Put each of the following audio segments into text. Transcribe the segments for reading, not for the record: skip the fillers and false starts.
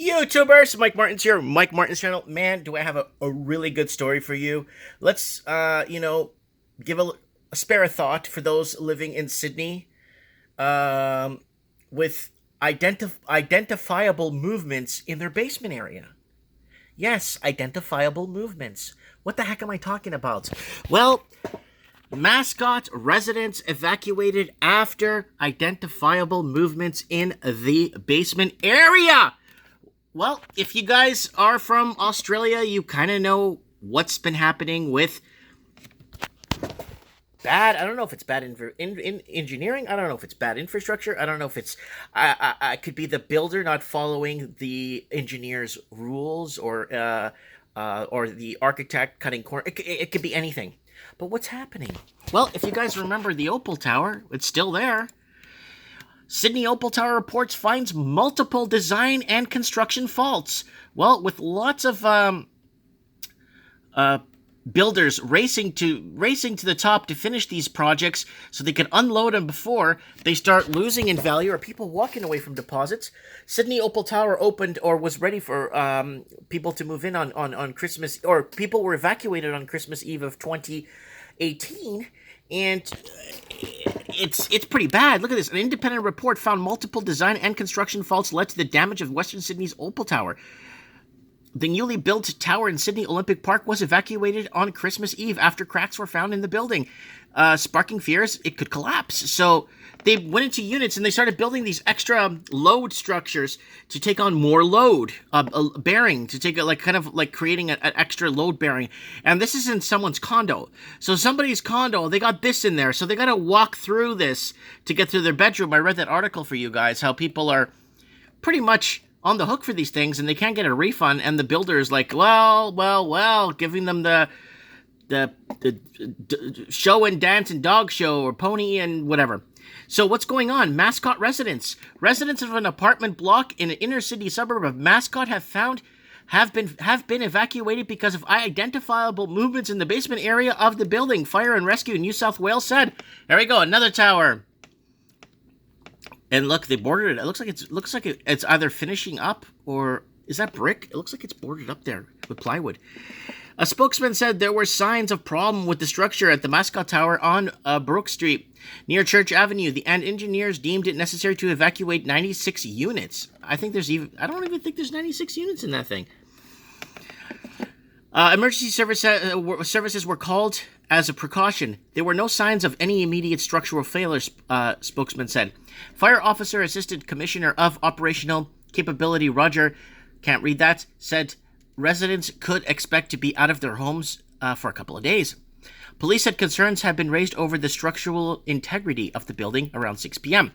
YouTubers, Mike Martin's here, Mike Martin's channel. Man, do I have a really good story for you. Let's, give a spare a thought for those living in Sydney with identifiable movements in their basement area. Yes, identifiable movements. What the heck am I talking about? Well, Mascot residents evacuated after identifiable movements in the basement area. Well, if you guys are from Australia, you kind of know what's been happening with bad. I don't know if it's bad in engineering. I don't know if it's bad infrastructure. I don't know if it's I could be the builder not following the engineer's rules, or the architect cutting corners. It could be anything. But what's happening? Well, if you guys remember the Opal Tower, it's still there. Sydney Opal Tower reports finds multiple design and construction faults. Well, with lots of builders racing to the top to finish these projects so they can unload them before they start losing in value, or people walking away from deposits. Sydney Opal Tower opened, or was ready for people to move in on Christmas, or people were evacuated on Christmas Eve of 2018, and it's pretty bad. Look at this. An independent report found multiple design and construction faults led to the damage of Western Sydney's Opal Tower. The newly built tower in Sydney Olympic Park was evacuated on Christmas Eve after cracks were found in the building, sparking fears it could collapse. So they went into units and they started building these extra load structures to take on more load, bearing, to take kind of creating an extra load bearing. And this is in someone's condo. So somebody's condo, they got this in there. So they got to walk through this to get through their bedroom. I read that article for you guys, how people are pretty much on the hook for these things and they can't get a refund, and the builder is like, well, giving them the show and dance and dog show, or pony and whatever. So what's going on? Mascot residents of an apartment block in an inner city suburb of Mascot have been evacuated because of identifiable movements in the basement area of the building. Fire and Rescue in New South Wales said. There we go, another tower. And look, they boarded it. It looks like it's either finishing up, or is that brick? It looks like it's boarded up there with plywood. A spokesman said there were signs of problem with the structure at the Mascot Tower on Brook Street near Church Avenue. And engineers deemed it necessary to evacuate 96 units. I don't even think there's 96 units in that thing. Emergency services were called as a precaution. There were no signs of any immediate structural failures, spokesman said. Fire Officer Assistant Commissioner of Operational Capability Roger, can't read that, said residents could expect to be out of their homes for a couple of days. Police said concerns have been raised over the structural integrity of the building around 6 p.m.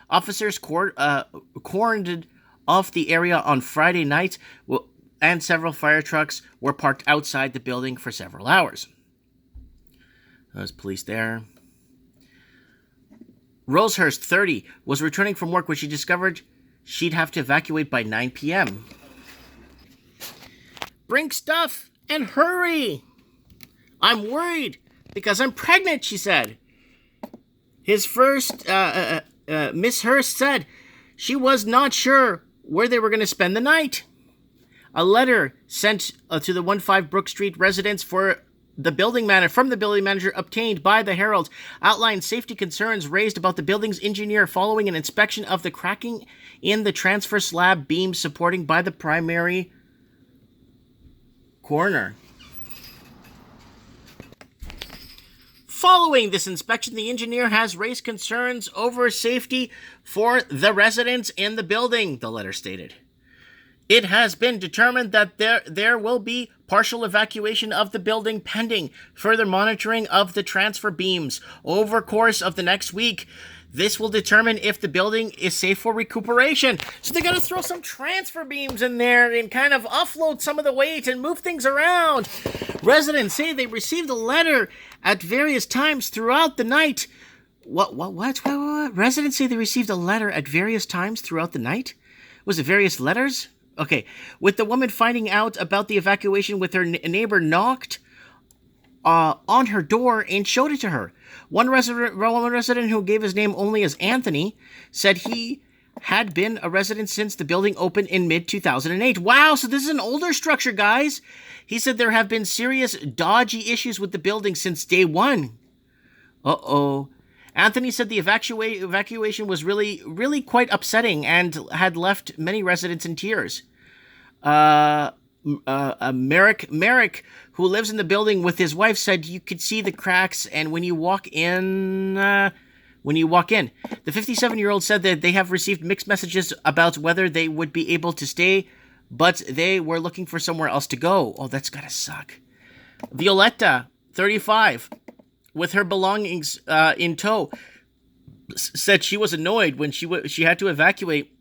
Officers cordoned off the area on Friday night, and several fire trucks were parked outside the building for several hours. There's police there. Rosehurst, 30, was returning from work when she discovered she'd have to evacuate by 9 p.m. Bring stuff and hurry. I'm worried because I'm pregnant, she said. Miss Hurst said she was not sure where they were going to spend the night. A letter sent to the 15 Brook Street residents from the building manager obtained by the Herald outlined safety concerns raised about the building's engineer following an inspection of the cracking in the transfer slab beam supporting by the primary corner. Following this inspection, the engineer has raised concerns over safety for the residents in the building, the letter stated. It has been determined that there will be partial evacuation of the building pending further monitoring of the transfer beams over course of the next week. This will determine if the building is safe for recuperation. So they're going to throw some transfer beams in there and kind of offload some of the weight and move things around. Residents say they received a letter at various times throughout the night. What? Residents say they received a letter at various times throughout the night? Was it various letters? Okay, with the woman finding out about the evacuation with her neighbor knocked on her door and showed it to her. One resident who gave his name only as Anthony said he had been a resident since the building opened in mid-2008. Wow, so this is an older structure, guys. He said there have been serious dodgy issues with the building since day one. Uh-oh. Anthony said the evacuation was really quite upsetting and had left many residents in tears. Merrick, who lives in the building with his wife, said you could see the cracks, and when you walk in, the 57-year-old said that they have received mixed messages about whether they would be able to stay, but they were looking for somewhere else to go. Oh, that's gotta suck. Violetta, 35, with her belongings in tow, said she was annoyed when she had to evacuate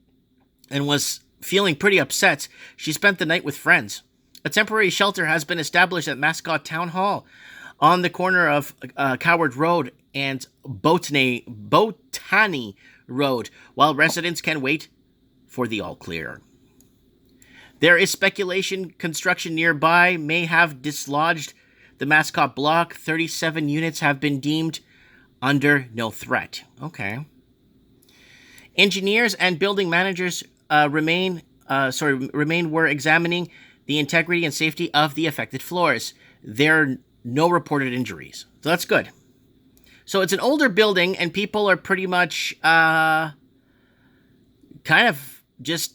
and was feeling pretty upset. She spent the night with friends. A temporary shelter has been established at Mascot Town Hall on the corner of Coward Road and Botany Road, while residents can wait for the all clear. There is speculation construction nearby may have dislodged the Mascot block. 37 units have been deemed under no threat. Okay. Engineers and building managers remain were examining the integrity and safety of the affected floors. There are no reported injuries. So that's good. So it's an older building, and people are pretty much kind of just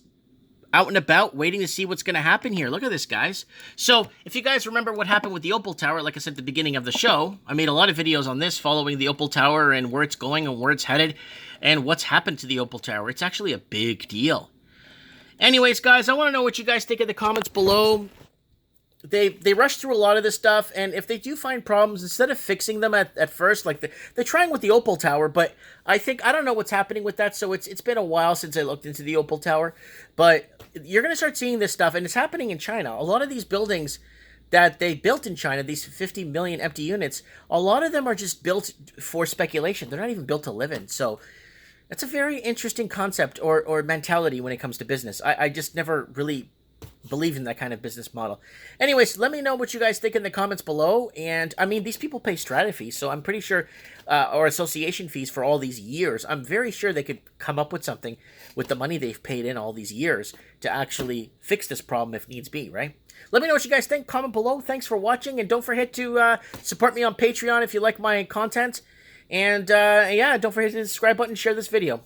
out and about waiting to see what's going to happen here. Look at this, guys. So if you guys remember what happened with the Opal Tower, like I said at the beginning of the show, I made a lot of videos on this following the Opal Tower and where it's going and where it's headed and what's happened to the Opal Tower. It's actually a big deal. Anyways, guys, I want to know what you guys think in the comments below. They rush through a lot of this stuff, and if they do find problems, instead of fixing them at first, like they're trying with the Opal Tower, but I don't know what's happening with that, so it's been a while since I looked into the Opal Tower, but you're going to start seeing this stuff, and it's happening in China. A lot of these buildings that they built in China, these 50 million empty units, a lot of them are just built for speculation. They're not even built to live in, so that's a very interesting concept or mentality when it comes to business. I just never really believe in that kind of business model. Anyways, let me know what you guys think in the comments below. And I mean, these people pay strata fees, so I'm pretty sure, or association fees for all these years. I'm very sure they could come up with something with the money they've paid in all these years to actually fix this problem if needs be, right? Let me know what you guys think. Comment below. Thanks for watching, and don't forget to support me on Patreon if you like my content. And yeah, don't forget to hit the subscribe button and share this video.